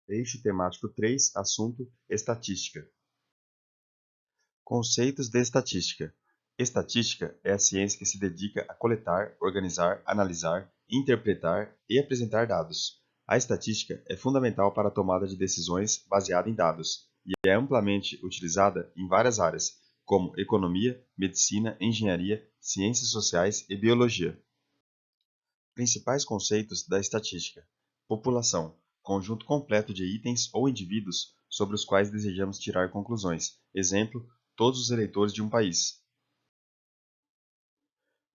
Eixo temático 3, assunto Estatística. Conceitos de estatística. Estatística é a ciência que se dedica a coletar, organizar, analisar, interpretar e apresentar dados. A estatística é fundamental para a tomada de decisões baseada em dados e é amplamente utilizada em várias áreas, como economia, medicina, engenharia, ciências sociais e biologia. Principais conceitos da estatística: população, conjunto completo de itens ou indivíduos sobre os quais desejamos tirar conclusões. Exemplo, todos os eleitores de um país.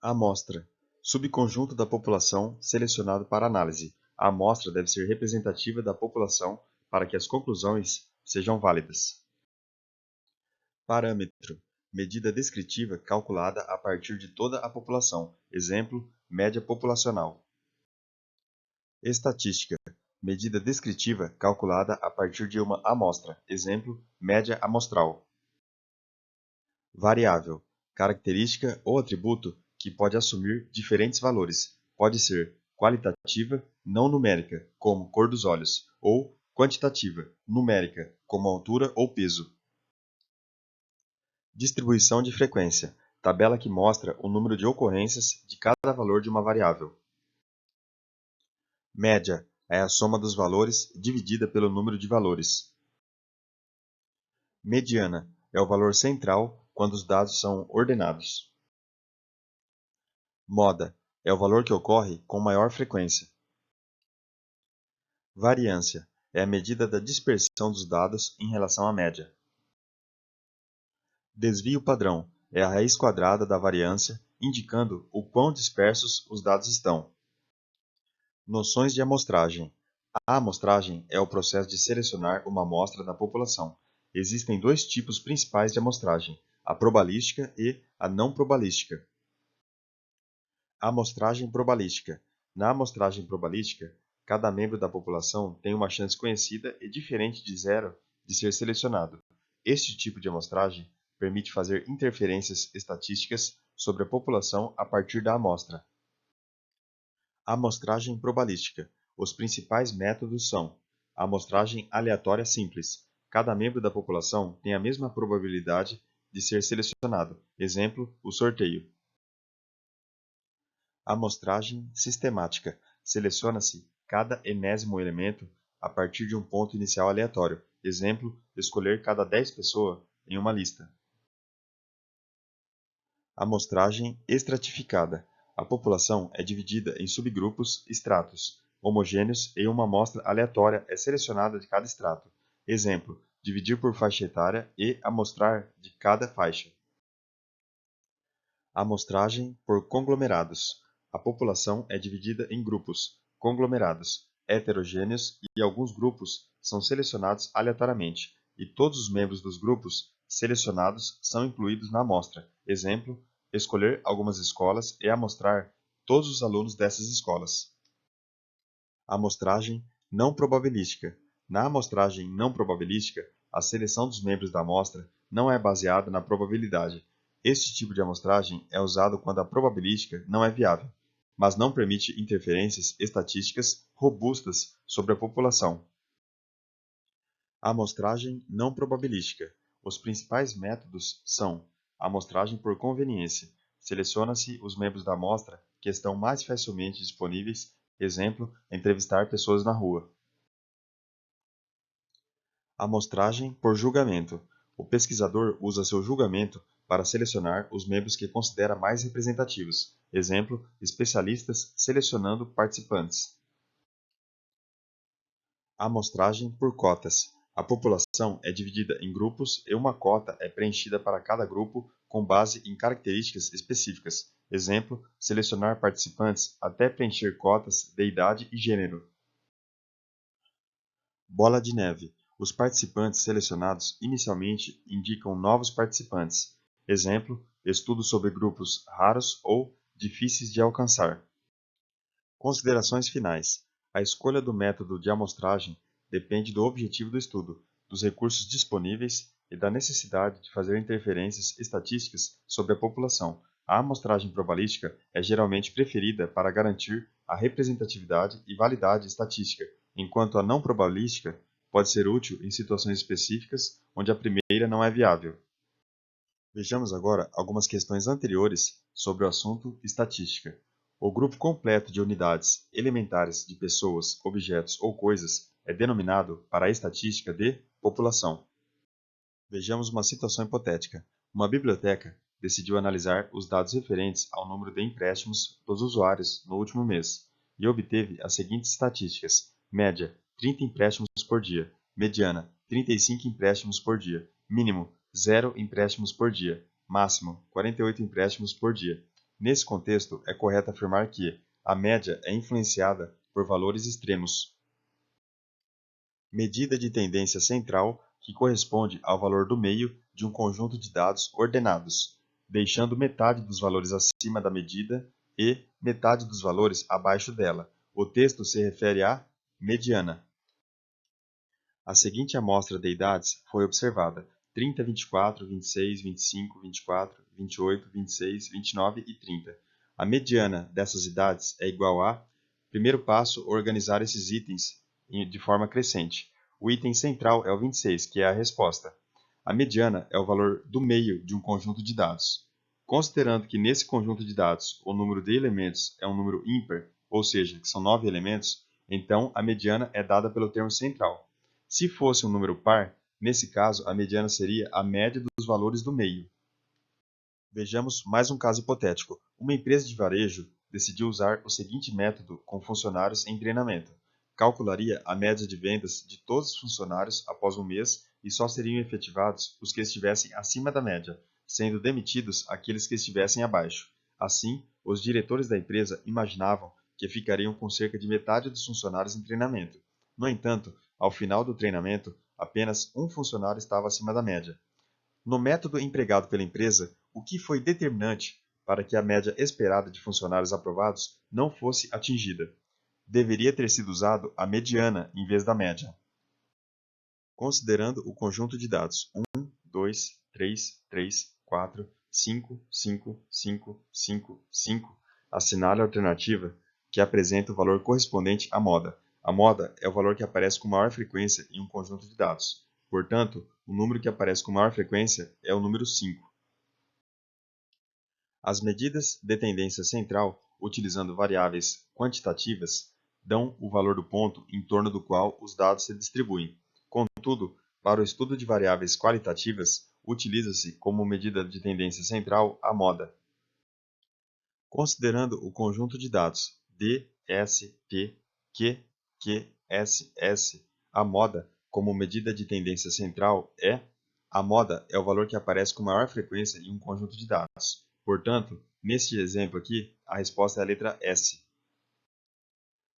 Amostra, subconjunto da população selecionado para análise. A amostra deve ser representativa da população para que as conclusões sejam válidas. Parâmetro, medida descritiva calculada a partir de toda a população. Exemplo, média populacional. Estatística, medida descritiva calculada a partir de uma amostra. Exemplo, média amostral. Variável, característica ou atributo que pode assumir diferentes valores. Pode ser qualitativa, não numérica, como cor dos olhos, ou quantitativa, numérica, como altura ou peso. Distribuição de frequência, tabela que mostra o número de ocorrências de cada valor de uma variável. Média é a soma dos valores dividida pelo número de valores. Mediana é o valor central quando os dados são ordenados. Moda é o valor que ocorre com maior frequência. Variância é a medida da dispersão dos dados em relação à média. Desvio padrão é a raiz quadrada da variância, indicando o quão dispersos os dados estão. Noções de amostragem. A amostragem é o processo de selecionar uma amostra da população. Existem dois tipos principais de amostragem, a probalística e a não probalística. Amostragem probalística. Na amostragem probalística, cada membro da população tem uma chance conhecida e diferente de zero de ser selecionado. Este tipo de amostragem permite fazer inferências estatísticas sobre a população a partir da amostra. Amostragem probalística. Os principais métodos são: amostragem aleatória simples. Cada membro da população tem a mesma probabilidade de ser selecionado. Exemplo, o sorteio. Amostragem sistemática. Seleciona-se cada enésimo elemento a partir de um ponto inicial aleatório. Exemplo, escolher cada 10 pessoas em uma lista. Amostragem estratificada. A população é dividida em subgrupos, estratos, homogêneos e uma amostra aleatória é selecionada de cada estrato. Exemplo, dividir por faixa etária e amostrar de cada faixa. Amostragem por conglomerados. A população é dividida em grupos, conglomerados, heterogêneos e alguns grupos são selecionados aleatoriamente, e todos os membros dos grupos selecionados são incluídos na amostra. Exemplo, escolher algumas escolas e amostrar todos os alunos dessas escolas. Amostragem não probabilística. Na amostragem não probabilística, a seleção dos membros da amostra não é baseada na probabilidade. Este tipo de amostragem é usado quando a probabilística não é viável, mas não permite interferências estatísticas robustas sobre a população. Amostragem não probabilística. Os principais métodos são: amostragem por conveniência. Seleciona-se os membros da amostra que estão mais facilmente disponíveis. Exemplo, entrevistar pessoas na rua. Amostragem por julgamento. O pesquisador usa seu julgamento para selecionar os membros que considera mais representativos. Exemplo, especialistas selecionando participantes. Amostragem por cotas. A população é dividida em grupos e uma cota é preenchida para cada grupo com base em características específicas. Exemplo, selecionar participantes até preencher cotas de idade e gênero. Bola de neve. Os participantes selecionados inicialmente indicam novos participantes. Exemplo, estudo sobre grupos raros ou difíceis de alcançar. Considerações finais. A escolha do método de amostragem depende do objetivo do estudo, dos recursos disponíveis e da necessidade de fazer interferências estatísticas sobre a população. A amostragem probabilística é geralmente preferida para garantir a representatividade e validade estatística, enquanto a não probabilística pode ser útil em situações específicas onde a primeira não é viável. Vejamos agora algumas questões anteriores sobre o assunto estatística. O grupo completo de unidades elementares de pessoas, objetos ou coisas é denominado, para a estatística, de população. Vejamos uma situação hipotética. Uma biblioteca decidiu analisar os dados referentes ao número de empréstimos dos usuários no último mês e obteve as seguintes estatísticas: média, 30 empréstimos por dia; mediana, 35 empréstimos por dia; mínimo, 0 empréstimos por dia; máximo, 48 empréstimos por dia. Nesse contexto, é correto afirmar que a média é influenciada por valores extremos. Medida de tendência central, que corresponde ao valor do meio de um conjunto de dados ordenados, deixando metade dos valores acima da medida e metade dos valores abaixo dela. O texto se refere à mediana. A seguinte amostra de idades foi observada: 30, 24, 26, 25, 24, 28, 26, 29 e 30. A mediana dessas idades é igual a: primeiro passo, organizar esses itens de forma crescente. O item central é o 26, que é a resposta. A mediana é o valor do meio de um conjunto de dados. Considerando que nesse conjunto de dados o número de elementos é um número ímpar, ou seja, que são 9 elementos, então a mediana é dada pelo termo central. Se fosse um número par, nesse caso a mediana seria a média dos valores do meio. Vejamos mais um caso hipotético. Uma empresa de varejo decidiu usar o seguinte método com funcionários em treinamento. Calcularia a média de vendas de todos os funcionários após um mês e só seriam efetivados os que estivessem acima da média, sendo demitidos aqueles que estivessem abaixo. Assim, os diretores da empresa imaginavam que ficariam com cerca de metade dos funcionários em treinamento. No entanto, ao final do treinamento, apenas um funcionário estava acima da média. No método empregado pela empresa, o que foi determinante para que a média esperada de funcionários aprovados não fosse atingida? Deveria ter sido usado a mediana em vez da média. Considerando o conjunto de dados 1, 2, 3, 3, 4, 5, 5, 5, 5, 5, assinale a alternativa que apresenta o valor correspondente à moda. A moda é o valor que aparece com maior frequência em um conjunto de dados. Portanto, o número que aparece com maior frequência é o número 5. As medidas de tendência central, utilizando variáveis quantitativas, dão o valor do ponto em torno do qual os dados se distribuem. Contudo, para o estudo de variáveis qualitativas, utiliza-se como medida de tendência central a moda. Considerando o conjunto de dados D, S, P, Q, Q, S, S, a moda como medida de tendência central é: a moda é o valor que aparece com maior frequência em um conjunto de dados. Portanto, neste exemplo aqui, a resposta é a letra S.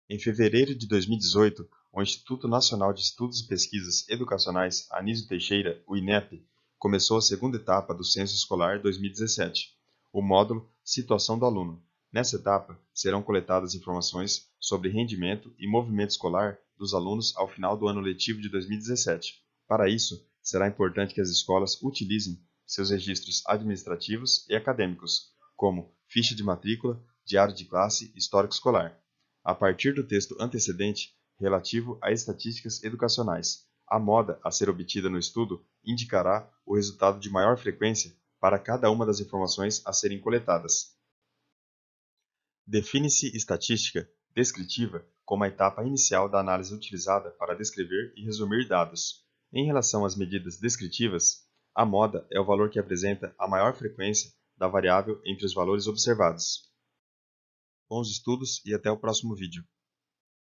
Em fevereiro de 2018, o Instituto Nacional de Estudos e Pesquisas Educacionais Anísio Teixeira, o INEP, começou a segunda etapa do Censo Escolar 2017, o módulo Situação do Aluno. Nessa etapa, serão coletadas informações sobre rendimento e movimento escolar dos alunos ao final do ano letivo de 2017. Para isso, será importante que as escolas utilizem seus registros administrativos e acadêmicos, como ficha de matrícula, diário de classe e histórico escolar, a partir do texto antecedente relativo a estatísticas educacionais. A moda a ser obtida no estudo indicará o resultado de maior frequência para cada uma das informações a serem coletadas. Define-se estatística descritiva como a etapa inicial da análise utilizada para descrever e resumir dados. Em relação às medidas descritivas, a moda é o valor que apresenta a maior frequência da variável entre os valores observados. Bons estudos e até o próximo vídeo.